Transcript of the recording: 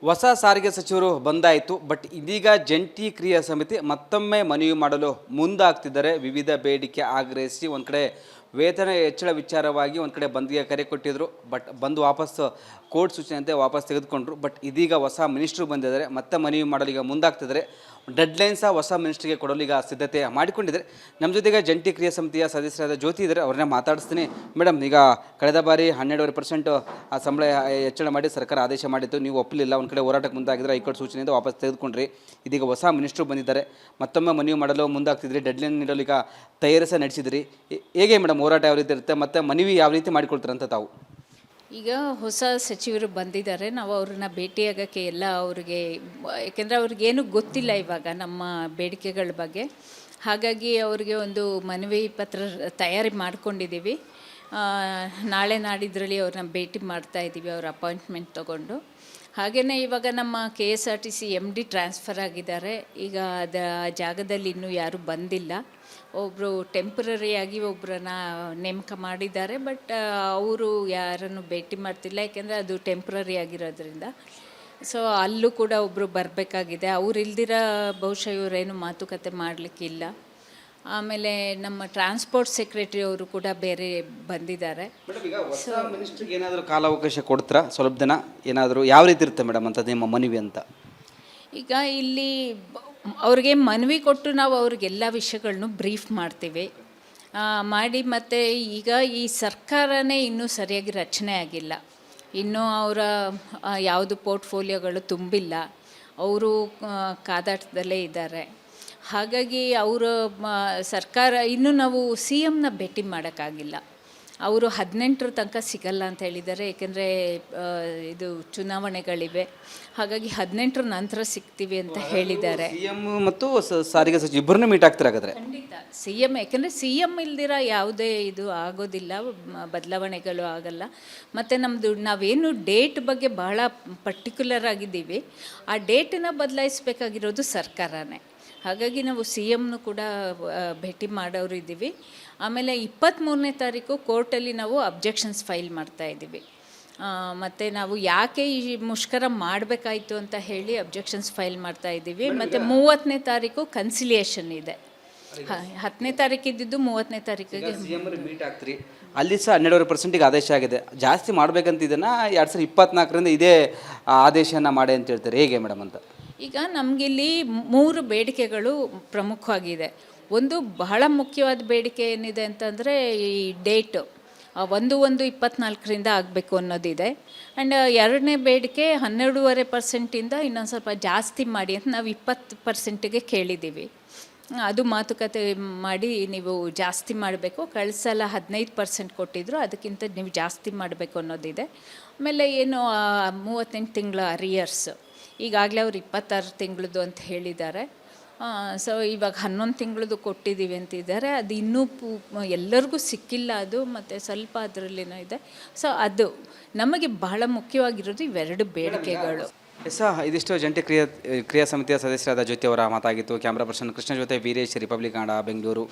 ಹೊಸ ಸಾರಿಗೆ ಸಚಿವರು ಬಂದಾಯಿತು. ಬಟ್ ಇದೀಗ ಜಂಟಿ ಕ್ರಿಯಾ ಸಮಿತಿ ಮತ್ತೊಮ್ಮೆ ಮನವಿ ಮಾಡಲು ಮುಂದಾಗ್ತಿದ್ದಾರೆ. ವಿವಿಧ ಬೇಡಿಕೆ ಆಗ್ರಹಿಸಿ ಒಂದು ಕಡೆ ವೇತನ ಹೆಚ್ಚಳ ವಿಚಾರವಾಗಿ ಒಂದು ಕಡೆ ಬಂದ್ಗೆ ಕರೆ ಕೊಟ್ಟಿದ್ದರು. ಬಟ್ ಬಂದು ವಾಪಸ್ ಕೋರ್ಟ್ ಸೂಚನೆಯಂತೆ ವಾಪಸ್ ತೆಗೆದುಕೊಂಡ್ರು. ಬಟ್ ಇದೀಗ ಹೊಸ ಮಿನಿಸ್ಟ್ರು ಬಂದಿದ್ದಾರೆ, ಮತ್ತೆ ಮನವಿ ಮಾಡಲು ಈಗ ಮುಂದಾಗ್ತಿದ್ದಾರೆ. ಡೆಡ್ಲೈನ್ ಸಹ ಹೊಸ ಮಿನಿಸ್ಟ್ರಿಗೆ ಕೊಡಲು ಈಗ ಸಿದ್ಧತೆ ಮಾಡಿಕೊಂಡಿದ್ದಾರೆ. ನಮ್ಮ ಜೊತೆಗೆ ಜಂಟಿ ಕ್ರಿಯಾ ಸಮಿತಿಯ ಸದಸ್ಯರಾದ ಜ್ಯೋತಿ ಇದ್ದಾರೆ, ಅವ್ರನ್ನ ಮಾತಾಡಿಸ್ತೀನಿ. ಮೇಡಮ್, ಈಗ ಕಳೆದ ಬಾರಿ 12% ಸಂಬಳ ಹೆಚ್ಚಳ ಮಾಡಿ ಸರ್ಕಾರ ಆದೇಶ ಮಾಡಿತ್ತು, ನೀವು ಒಪ್ಪಲಿಲ್ಲ, ಒಂದು ಕಡೆ ಹೋರಾಟಕ್ಕೆ ಮುಂದಾಗಿದ್ದರೆ ಹೈಕೋರ್ಟ್ ಸೂಚನೆಯಿಂದ ವಾಪಸ್ ತೆಗೆದುಕೊಂಡ್ರಿ. ಇದೀಗ ಹೊಸ ಮಿನಿಸ್ಟ್ರು ಬಂದಿದ್ದಾರೆ, ಮತ್ತೊಮ್ಮೆ ಮನವಿ ಮಾಡಲು ಮುಂದಾಗ್ತಿದ್ರಿ, ಡೆಡ್ಲೈನ್ ನೀಡಲು ಈಗ ತಯಾರಿಸ ನಡೆಸಿದ್ರಿ. ಹೇಗೆ ಮೇಡಮ್ ಹೋರಾಟ ಯಾವ ರೀತಿ ಇರುತ್ತೆ, ಮತ್ತು ಮನವಿ ಯಾವ ರೀತಿ ಮಾಡಿಕೊಳ್ತಾರಂತ ತಾವು? ಈಗ ಹೊಸ ಸಚಿವರು ಬಂದಿದ್ದಾರೆ, ನಾವು ಅವ್ರನ್ನ ಭೇಟಿಯಾಗೋಕ್ಕೆ ಎಲ್ಲ ಅವ್ರಿಗೆ, ಯಾಕೆಂದರೆ ಅವ್ರಿಗೇನು ಗೊತ್ತಿಲ್ಲ ಇವಾಗ ನಮ್ಮ ಬೇಡಿಕೆಗಳ ಬಗ್ಗೆ. ಹಾಗಾಗಿ ಅವ್ರಿಗೆ ಒಂದು ಮನವಿ ಪತ್ರ ತಯಾರಿ ಮಾಡ್ಕೊಂಡಿದ್ದೀವಿ. ನಾಳೆ ನಾಡಿದ್ರಲ್ಲಿ ಅವ್ರನ್ನ ಭೇಟಿ ಮಾಡ್ತಾಯಿದ್ದೀವಿ, ಅವ್ರ ಅಪಾಯಿಂಟ್ಮೆಂಟ್ ತೊಗೊಂಡು. ಹಾಗೆಯೇ ಇವಾಗ ನಮ್ಮ KSRTC MD ಟ್ರಾನ್ಸ್ಫರ್ ಆಗಿದ್ದಾರೆ. ಈಗ ಜಾಗದಲ್ಲಿ ಇನ್ನೂ ಯಾರೂ ಬಂದಿಲ್ಲ. ಒಬ್ಬರು ಟೆಂಪ್ರರಿಯಾಗಿ ಒಬ್ಬರನ್ನ ನೇಮಕ ಮಾಡಿದ್ದಾರೆ. ಬಟ್ ಅವರು ಯಾರನ್ನು ಭೇಟಿ ಮಾಡ್ತಿಲ್ಲ, ಯಾಕೆಂದರೆ ಅದು ಟೆಂಪ್ರರಿ ಆಗಿರೋದ್ರಿಂದ. ಸೊ ಅಲ್ಲೂ ಕೂಡ ಒಬ್ಬರು ಬರಬೇಕಾಗಿದೆ. ಅವ್ರು ಇಲ್ದಿರ ಬಹುಶಃ ಇವರೇನು ಮಾತುಕತೆ ಮಾಡಲಿಕ್ಕಿಲ್ಲ. ಆಮೇಲೆ ನಮ್ಮ ಟ್ರಾನ್ಸ್ಪೋರ್ಟ್ ಸೆಕ್ರೆಟರಿ ಅವರು ಕೂಡ ಬೇರೆ ಬಂದಿದ್ದಾರೆ. ಮಿನಿಸ್ಟ್ರಿಗೆ ಏನಾದರೂ ಕಾಲಾವಕಾಶ ಕೊಡ್ತೀರಾ? ಸ್ವಲ್ಪ ದಿನ ಏನಾದರೂ ಯಾವ ರೀತಿ ಇರುತ್ತೆ ಮೇಡಮ್ ಅಂತ ನಿಮ್ಮ ಮನವಿ ಅಂತ? ಈಗ ಇಲ್ಲಿ ಅವ್ರಿಗೆ ಮನವಿ ಕೊಟ್ಟು ನಾವು ಅವ್ರಿಗೆಲ್ಲ ವಿಷಯಗಳನ್ನು ಬ್ರೀಫ್ ಮಾಡ್ತೀವಿ ಮಾಡಿ. ಮತ್ತು ಈಗ ಈ ಸರ್ಕಾರನೇ ಇನ್ನೂ ಸರಿಯಾಗಿ ರಚನೆ ಆಗಿಲ್ಲ, ಇನ್ನೂ ಅವರ ಯಾವುದು ಪೋರ್ಟ್ಫೋಲಿಯೋಗಳು ತುಂಬಿಲ್ಲ, ಅವರು ಕಾದಾಟದಲ್ಲೇ ಇದ್ದಾರೆ. ಹಾಗಾಗಿ ಅವರ ಸರ್ಕಾರ ಇನ್ನೂ ನಾವು CMನ ಭೇಟಿ ಮಾಡೋಕ್ಕಾಗಿಲ್ಲ. ಅವರು 18ರ ತನಕ ಸಿಗಲ್ಲ ಅಂತ ಹೇಳಿದ್ದಾರೆ, ಏಕೆಂದರೆ ಇದು ಚುನಾವಣೆಗಳಿವೆ. ಹಾಗಾಗಿ 18ರ ನಂತರ ಸಿಗ್ತೀವಿ ಅಂತ ಹೇಳಿದ್ದಾರೆ. CM ಮತ್ತು ಸಾರಿಗೆ ಸಚಿವ ಇಬ್ಬರನ್ನೂ ಮೀಟ್ ಆಗ್ತಾರೆ ಹಾಗಾದರೆ? ಖಂಡಿತ CM, ಯಾಕೆಂದರೆ CM ಇಲ್ದಿರ ಯಾವುದೇ ಇದು ಆಗೋದಿಲ್ಲ, ಬದಲಾವಣೆಗಳು ಆಗಲ್ಲ. ಮತ್ತು ನಮ್ಮದು ನಾವೇನು ಡೇಟ್ ಬಗ್ಗೆ ಬಹಳ ಪರ್ಟಿಕ್ಯುಲರ್ ಆಗಿದ್ದೀವಿ, ಆ ಡೇಟನ್ನು ಬದಲಾಯಿಸಬೇಕಾಗಿರೋದು ಸರ್ಕಾರನೇ. ಹಾಗಾಗಿ ನಾವು CMನೂ ಕೂಡ ಭೇಟಿ ಮಾಡೋರು ಇದ್ದೀವಿ. ಆಮೇಲೆ 23ನೇ ತಾರೀಕು ಕೋರ್ಟಲ್ಲಿ ನಾವು ಅಬ್ಜೆಕ್ಷನ್ಸ್ ಫೈಲ್ ಮಾಡ್ತಾಯಿದ್ದೀವಿ. ಮತ್ತು ನಾವು ಯಾಕೆ ಈ ಮುಷ್ಕರ ಮಾಡಬೇಕಾಯಿತು ಅಂತ ಹೇಳಿ ಅಬ್ಜೆಕ್ಷನ್ಸ್ ಫೈಲ್ ಮಾಡ್ತಾಯಿದ್ದೀವಿ. ಮತ್ತು 30ನೇ ತಾರೀಕು ಕನ್ಸಿಲಿಯೇಷನ್ ಇದೆ. 10ನೇ ತಾರೀಕು ಇದ್ದಿದ್ದು 30ನೇ ತಾರೀಕಿಗೆ ಮೀಟ್ ಆಗ್ತೀರಿ. ಅಲ್ಲಿ ಸಹ 12% ಆದೇಶ ಆಗಿದೆ. ಜಾಸ್ತಿ ಮಾಡಬೇಕಂತ ಇದನ್ನು 2024ರಿಂದ ಇದೇ ಆದೇಶನ ಮಾಡಿ ಅಂತ ಹೇಳ್ತಾರೆ. ಹೇಗೆ ಮೇಡಮ್ ಅಂತ? ಈಗ ನಮಗಿಲ್ಲಿ 3 ಬೇಡಿಕೆಗಳು ಪ್ರಮುಖವಾಗಿದೆ. ಒಂದು ಬಹಳ ಮುಖ್ಯವಾದ ಬೇಡಿಕೆ ಏನಿದೆ ಅಂತಂದರೆ ಈ ಡೇಟು 1/1/24ರಿಂದ ಆಗಬೇಕು ಅನ್ನೋದಿದೆ. ಆ್ಯಂಡ್ 2ನೇ ಬೇಡಿಕೆ 12.5%ಇಂದ ಇನ್ನೊಂದು ಸ್ವಲ್ಪ ಜಾಸ್ತಿ ಮಾಡಿ ಅಂತ ನಾವು 20%ಗೆ ಕೇಳಿದ್ದೀವಿ. ಅದು ಮಾತುಕತೆ ಮಾಡಿ ನೀವು ಜಾಸ್ತಿ ಮಾಡಬೇಕು, ಕಳೆದ ಸಲ 15% ಕೊಟ್ಟಿದ್ರು, ಅದಕ್ಕಿಂತ ನೀವು ಜಾಸ್ತಿ ಮಾಡಬೇಕು ಅನ್ನೋದಿದೆ. ಆಮೇಲೆ ಏನು 38 ತಿಂಗಳ ಅರಿಯರ್ಸ್, ಈಗಾಗಲೇ ಅವ್ರು 26 ತಿಂಗಳದ್ದು ಅಂತ ಹೇಳಿದ್ದಾರೆ. ಸೊ ಇವಾಗ 11 ತಿಂಗಳದ್ದು ಕೊಟ್ಟಿದ್ದೀವಿ ಅಂತಿದ್ದಾರೆ. ಅದು ಇನ್ನೂ ಎಲ್ಲರಿಗೂ ಸಿಕ್ಕಿಲ್ಲ ಅದು, ಮತ್ತು ಸ್ವಲ್ಪ ಅದರಲ್ಲೇನೋ ಇದೆ. ಸೊ ಅದು ನಮಗೆ ಬಹಳ ಮುಖ್ಯವಾಗಿರೋದು ಇವೆರಡು ಬೇಡಿಕೆಗಳು. ಇದಿಷ್ಟು ಜಂಟಿ ಕ್ರಿಯಾ ಸಮಿತಿಯ ಸದಸ್ಯರಾದ ಜ್ಯೋತಿ ಅವರ ಮಾತಾಗಿತ್ತು. ಕ್ಯಾಮ್ರಾ ಪರ್ಸನ್ ಕೃಷ್ಣ ಜೊತೆ ವೀರೇಶ್, ರಿಪಬ್ಲಿಕ್ ಕನ್ನಡ, ಬೆಂಗಳೂರು.